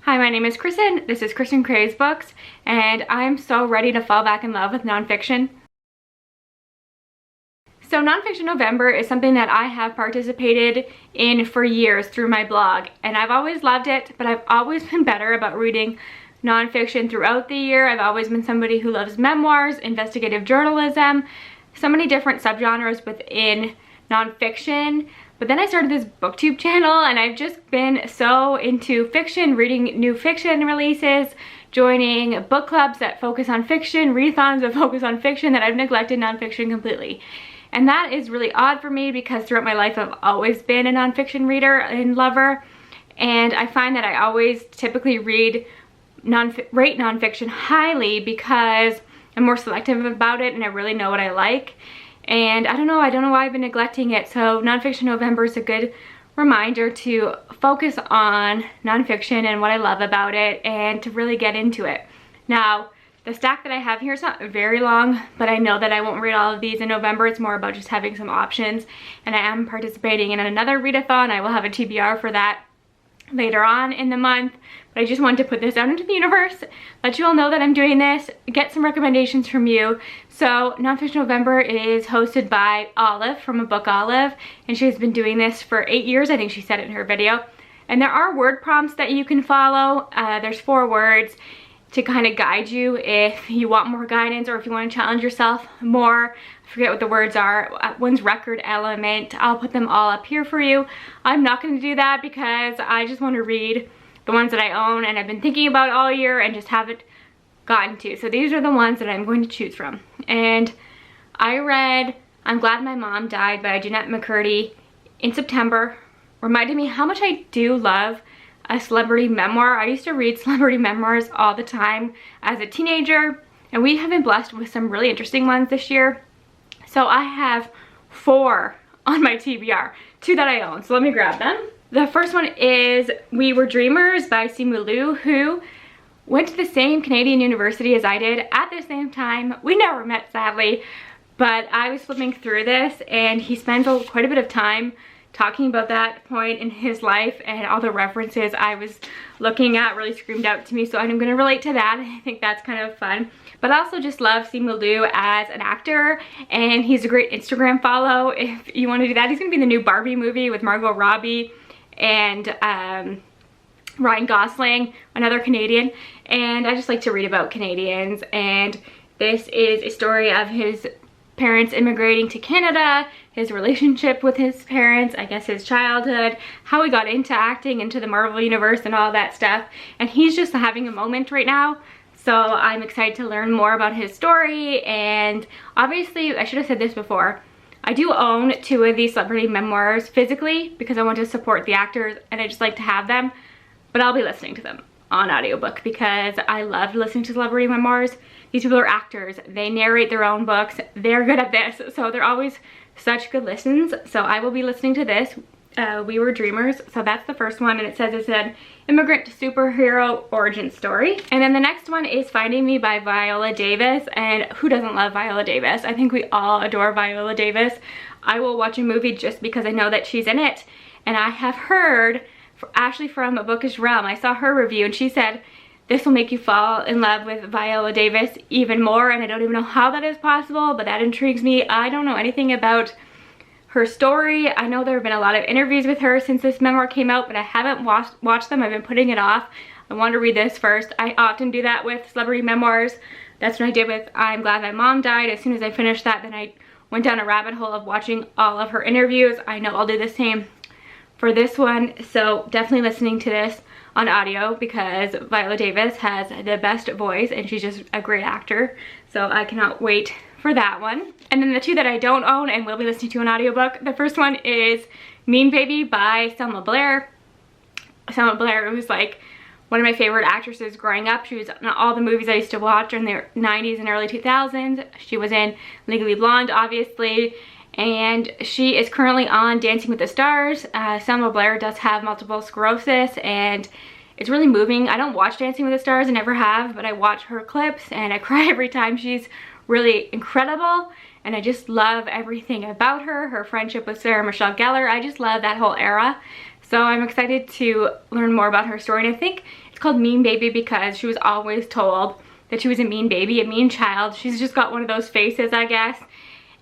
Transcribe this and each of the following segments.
Hi, my name is Kristen. This is Kristen Craves Books, and I'm so ready to fall back in love with nonfiction. So Nonfiction November is something that I have participated in for years through my blog, and I've always loved it, but I've always been better about reading nonfiction throughout the year. I've always been somebody who loves memoirs, investigative journalism, so many different subgenres within nonfiction. But then I started this booktube channel, and I've just been so into fiction, reading new fiction releases, joining book clubs that focus on fiction, readathons that focus on fiction, that I've neglected nonfiction completely. And that is really odd for me because throughout my life I've always been a nonfiction reader and lover, and I find that I always typically rate nonfiction highly because I'm more selective about it and I really know what I like. And I don't know why I've been neglecting it. So Nonfiction November is a good reminder to focus on nonfiction and what I love about it and to really get into it. Now, the stack that I have here is not very long, but I know that I won't read all of these in November. It's more about just having some options, and I am participating in another readathon. I will have a TBR for that later on in the month, but I just wanted to put this out into the universe, let you all know that I'm doing this, get some recommendations from you. So Nonfiction November is hosted by Olive from A Book Olive, and she's been doing this for 8 years. I think she said it in her video. And there are word prompts that you can follow. There's 4 words to kind of guide you if you want more guidance or if you want to challenge yourself more. I forget what the words are. One's record element. I'll put them all up here for you. I'm not going to do that because I just want to read the ones that I own and I've been thinking about all year and just haven't gotten to. So these are the ones that I'm going to choose from. And I read I'm Glad My Mom Died by Jeanette McCurdy in September. Reminded me how much I do love a celebrity memoir. I used to read celebrity memoirs all the time as a teenager, and we have been blessed with some really interesting ones this year. So I have 4 on my TBR, 2 that I own, so let me grab them. The first one is We Were Dreamers by Simu Liu, who went to the same Canadian university as I did at the same time. We never met, sadly, but I was flipping through this, and he spends quite a bit of time talking about that point in his life, and all the references I was looking at really screamed out to me, so I'm going to relate to that. I think that's kind of fun. But I also just love Simu Liu as an actor, and he's a great Instagram follow if you want to do that. He's going to be in the new Barbie movie with Margot Robbie and Ryan Gosling, another Canadian, and I just like to read about Canadians, and this is a story of his parents immigrating to Canada, his relationship with his parents, I guess his childhood, how he got into acting, into the Marvel universe and all that stuff. And he's just having a moment right now, so I'm excited to learn more about his story. And obviously, I should have said this before, I do own 2 of these celebrity memoirs physically because I want to support the actors and I just like to have them, but I'll be listening to them on audiobook because I love listening to celebrity memoirs. These people are actors, they narrate their own books, they're good at this, so they're always such good listens. So I will be listening to this, We Were Dreamers. So that's the first one, and it says it's an immigrant superhero origin story. And then the next one is Finding Me by Viola Davis, and who doesn't love Viola Davis? I think we all adore Viola Davis. I will watch a movie just because I know that she's in it, and I have heard Ashley from A Bookish Realm, I saw her review and she said this will make you fall in love with Viola Davis even more, and I don't even know how that is possible, but that intrigues me. I don't know anything about her story. I know there have been a lot of interviews with her since this memoir came out, but I haven't watched them. I've been putting it off. I want to read this first. I often do that with celebrity memoirs. That's what I did with I'm Glad My Mom Died. As soon as I finished that, then I went down a rabbit hole of watching all of her interviews. I know I'll do the same for this one, so definitely listening to this on audio because Viola Davis has the best voice and she's just a great actor, so I cannot wait for that one. And then the 2 that I don't own and will be listening to an audiobook, the first one is Mean Baby by Selma Blair. Selma Blair was like one of my favorite actresses growing up. She was in all the movies I used to watch in the 90s and early 2000s. She was in Legally Blonde, obviously, and she is currently on Dancing with the Stars. Selma Blair does have multiple sclerosis, and it's really moving. I don't watch Dancing with the Stars, I never have, but I watch her clips and I cry every time. She's really incredible, and I just love everything about her. Her friendship with Sarah Michelle Gellar, I just love that whole era. So I'm excited to learn more about her story, and I think It's called Mean Baby because she was always told that she was a mean baby, a mean child. She's just got one of those faces, I guess.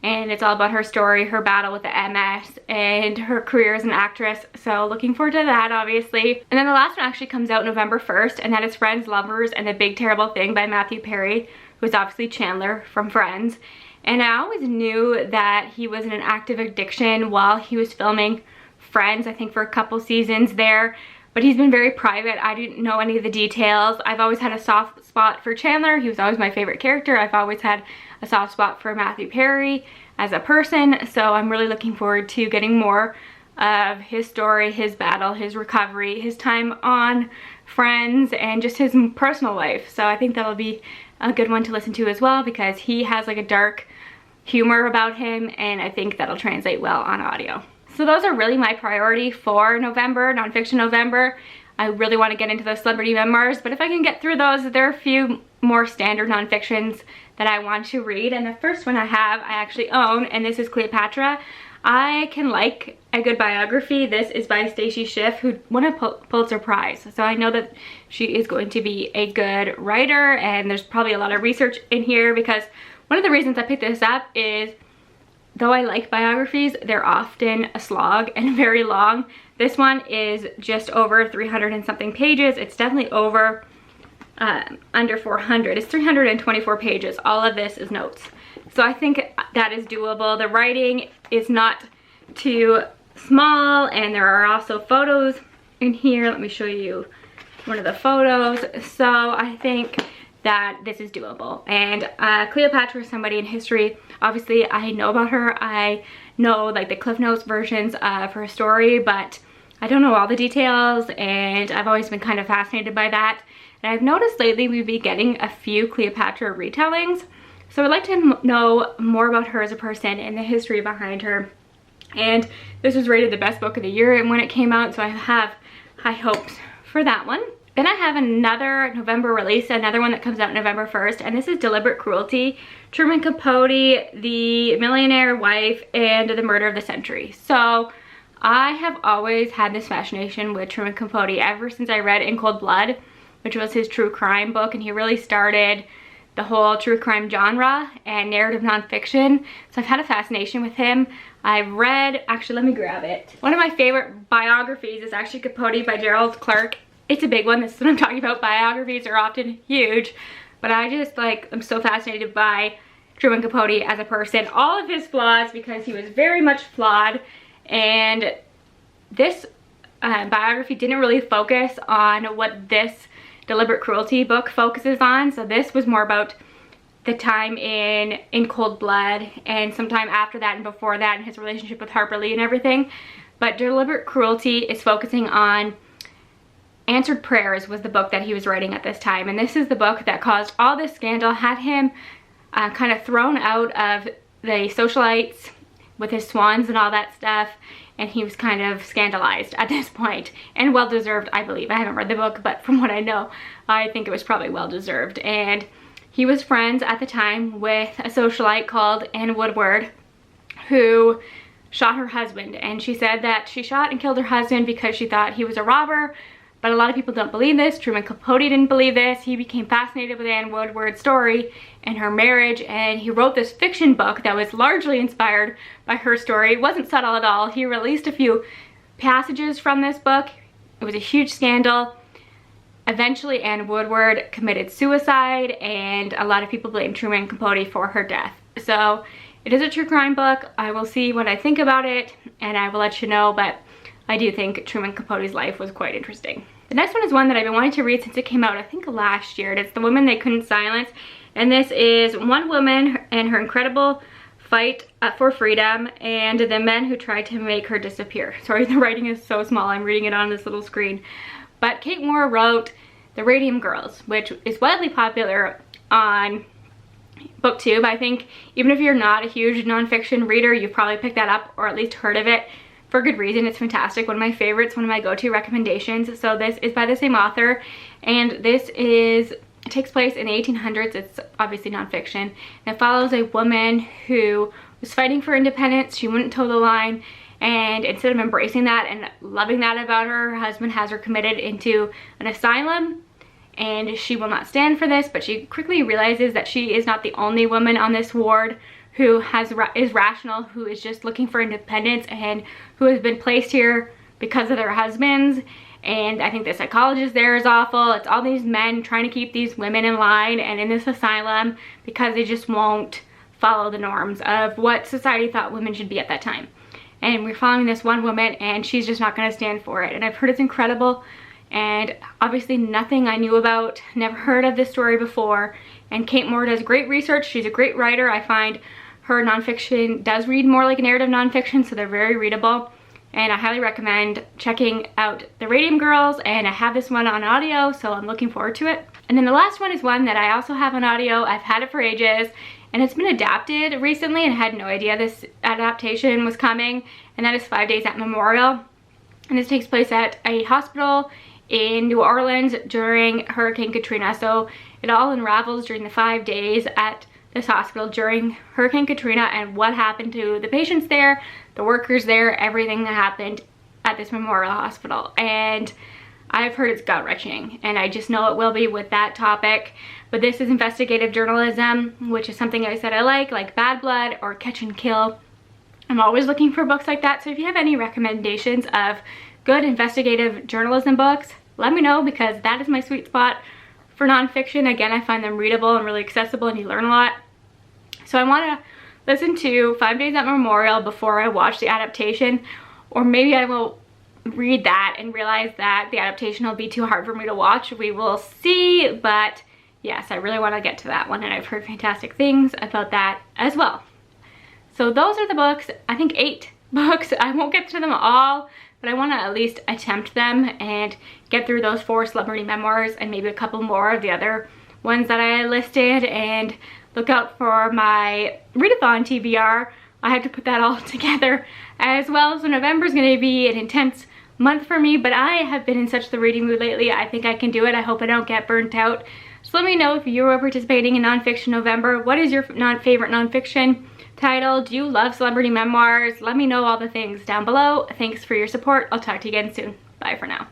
And it's all about her story, her battle with the MS, and her career as an actress. So looking forward to that, obviously. And then the last one actually comes out November 1st, and that is Friends, Lovers, and the Big Terrible Thing by Matthew Perry, who's obviously Chandler from Friends. And I always knew that he was in an active addiction while he was filming Friends, I think for a couple seasons there. But he's been very private. I didn't know any of the details. I've always had a soft spot for Chandler. He was always my favorite character. I've always had a soft spot for Matthew Perry as a person. So I'm really looking forward to getting more of his story, his battle, his recovery, his time on Friends, and just his personal life. So I think that'll be a good one to listen to as well, because he has like a dark humor about him, and I think that'll translate well on audio. So those are really my priority for November, Nonfiction November. I really want to get into those celebrity memoirs, but if I can get through those, there are a few more standard nonfictions that I want to read. And the first one I actually own, and this is Cleopatra. I can like a good biography. This is by Stacy Schiff, who won a Pulitzer Prize. So I know that she is going to be a good writer, and there's probably a lot of research in here, because one of the reasons I picked this up is, though I like biographies, they're often a slog and very long. This one is just over 300 and something pages. It's definitely over under 400. It's 324 pages. All of this is notes. So I think that is doable. The writing is not too small, and there are also photos in here. Let me show you one of the photos. So I think that this is doable. And Cleopatra is somebody in history. Obviously, I know about her. I know like the Cliff Notes versions of her story, but I don't know all the details, and I've always been kind of fascinated by that. And I've noticed lately we've been getting a few Cleopatra retellings. So I'd like to know more about her as a person and the history behind her. And this was rated the best book of the year and when it came out, so I have high hopes for that one. Then I have another November release, another one that comes out November 1st, and this is Deliberate Cruelty, Truman Capote, the Millionaire Wife, and the Murder of the Century. So I have always had this fascination with Truman Capote ever since I read In Cold Blood, which was his true crime book, and he really started the whole true crime genre and narrative nonfiction. So I've had a fascination with him. I've read, actually let me grab it. One of my favorite biographies is actually Capote by Gerald Clark. It's a big one. This is what I'm talking about. Biographies are often huge, but I just I'm so fascinated by Truman Capote as a person. All of his flaws, because he was very much flawed, and this biography didn't really focus on what this Deliberate Cruelty book focuses on. So this was more about the time in Cold Blood and sometime after that and before that, and his relationship with Harper Lee and everything. But Deliberate Cruelty is focusing on Answered Prayers, was the book that he was writing at this time, and this is the book that caused all this scandal, had him kind of thrown out of the socialites with his swans and all that stuff, and he was kind of scandalized at this point, and well deserved, I believe. I haven't read the book, but from what I know, I think it was probably well deserved. And he was friends at the time with a socialite called Anne Woodward, who shot her husband, and she said that she shot and killed her husband because she thought he was a robber. But a lot of people don't believe this. Truman Capote didn't believe this. He became fascinated with Anne Woodward's story and her marriage, and he wrote this fiction book that was largely inspired by her story. It wasn't subtle at all. He released a few passages from this book. It was a huge scandal. Eventually, Anne Woodward committed suicide, and a lot of people blame Truman Capote for her death. So it is a true crime book. I will see what I think about it, and I will let you know, but I do think Truman Capote's life was quite interesting. The next one is one that I've been wanting to read since it came out, I think last year, and it's The Women They Couldn't Silence. And this is one woman and her incredible fight for freedom, and the men who tried to make her disappear. Sorry, the writing is so small, I'm reading it on this little screen. But Kate Moore wrote The Radium Girls, which is widely popular on BookTube. I think even if you're not a huge nonfiction reader, you've probably picked that up or at least heard of it. For good reason. It's fantastic. One of my favorites, one of my go-to recommendations. So this is by the same author, and this takes place in the 1800s. It's obviously nonfiction. And it follows a woman who was fighting for independence. She wouldn't toe the line, and instead of embracing that and loving that about her, her husband has her committed into an asylum, and she will not stand for this. But she quickly realizes that she is not the only woman on this ward who is rational, who is just looking for independence, and who has been placed here because of their husbands. And I think the psychologist there is awful. It's all these men trying to keep these women in line and in this asylum because they just won't follow the norms of what society thought women should be at that time. And we're following this one woman, and she's just not going to stand for it. And I've heard it's incredible, and obviously nothing I knew about, never heard of this story before. And Kate Moore does great research. She's a great writer. I find her nonfiction does read more like narrative nonfiction, so they're very readable. And I highly recommend checking out The Radium Girls, and I have this one on audio, so I'm looking forward to it. And then the last one is one that I also have on audio. I've had it for ages, and it's been adapted recently, and I had no idea this adaptation was coming, and that is 5 Days at Memorial. And this takes place at a hospital in New Orleans during Hurricane Katrina. So it all unravels during the 5 days at this hospital during Hurricane Katrina, and what happened to the patients there, the workers there, everything that happened at this memorial hospital. And I've heard it's gut-wrenching, and I just know it will be with that topic. But this is investigative journalism, which is something I said I like Bad Blood or Catch and Kill. I'm always looking for books like that, so if you have any recommendations of good investigative journalism books, let me know, because that is my sweet spot for nonfiction. Again, I find them readable and really accessible, and you learn a lot. So I want to listen to 5 Days at Memorial before I watch the adaptation, or maybe I will read that and realize that the adaptation will be too hard for me to watch. We will see, but yes, I really want to get to that one, and I've heard fantastic things about that as well. So those are the books. I think 8 books. I won't get to them all, but I want to at least attempt them and get through those 4 celebrity memoirs and maybe a couple more of the other ones that I listed. And look out for my readathon TBR. I have to put that all together as well. So November is going to be an intense month for me, but I have been in such the reading mood lately. I think I can do it. I hope I don't get burnt out. So let me know if you are participating in Nonfiction November. What is your favorite nonfiction title? Do you love celebrity memoirs? Let me know all the things down below. Thanks for your support. I'll talk to you again soon. Bye for now.